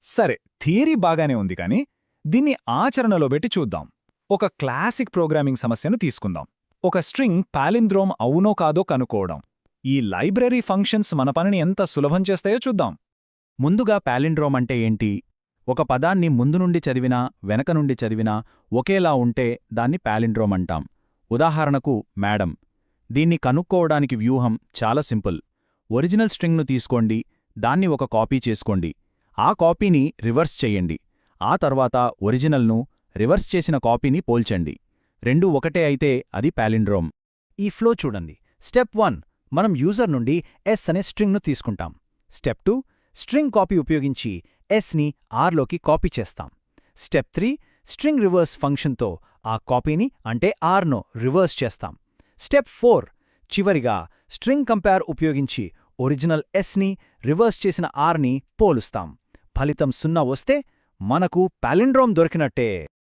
సరే, థియరీ బాగానే ఉంది కానీ దీన్ని ఆచరణలో పెట్టి చూద్దాం. ఒక క్లాసిక్ ప్రోగ్రామింగ్ సమస్యను తీసుకుందాం. ఒక స్ట్రింగ్ పాలింద్రోమ్ అవునో కాదో కనుక్కోవడం. ఈ లైబ్రరీ ఫంక్షన్స్ మన పనిని ఎంత సులభం చేస్తాయో చూద్దాం. ముందుగా పాలిండ్రోమ్ అంటే ఏంటి? ఒక పదాన్ని ముందు నుండి చదివినా వెనక నుండి చదివినా ఒకేలా ఉంటే దాన్ని పాలిండ్రోమ్ అంటాం. ఉదాహరణకు మేడం. దీన్ని కనుక్కోవడానికి వ్యూహం చాలా సింపుల్. ఒరిజినల్ స్ట్రింగ్ను తీసుకోండి, దాన్ని ఒక కాపీ చేసుకోండి, ఆ కాపీని రివర్స్ చెయ్యండి, ఆ తర్వాత ఒరిజినల్ను రివర్స్ చేసిన కాపీని పోల్చండి. రెండూ ఒకటే అయితే అది పాలిండ్రోమ్. ఈ ఫ్లో చూడండి. స్టెప్ 1 మనం యూజర్ నుండి ఎస్ అనే స్ట్రింగ్ను తీసుకుంటాం. స్టెప్ 2 స్ట్రింగ్ కాపీ ఉపయోగించి ఎస్ని ఆర్లోకి కాపీ చేస్తాం. స్టెప్ 3 స్ట్రింగ్ రివర్స్ ఫంక్షన్తో ఆ కాపీని అంటే ఆర్ను రివర్స్ చేస్తాం. స్టెప్ 4 చివరిగా స్ట్రింగ్ కంపేర్ ఉపయోగించి ఒరిజినల్ ఎస్ని రివర్స్ చేసిన ఆర్ని పోలుస్తాం. ఫలితం 0 వస్తే మనకు పాలిండ్రోమ్ దొరికినట్టే.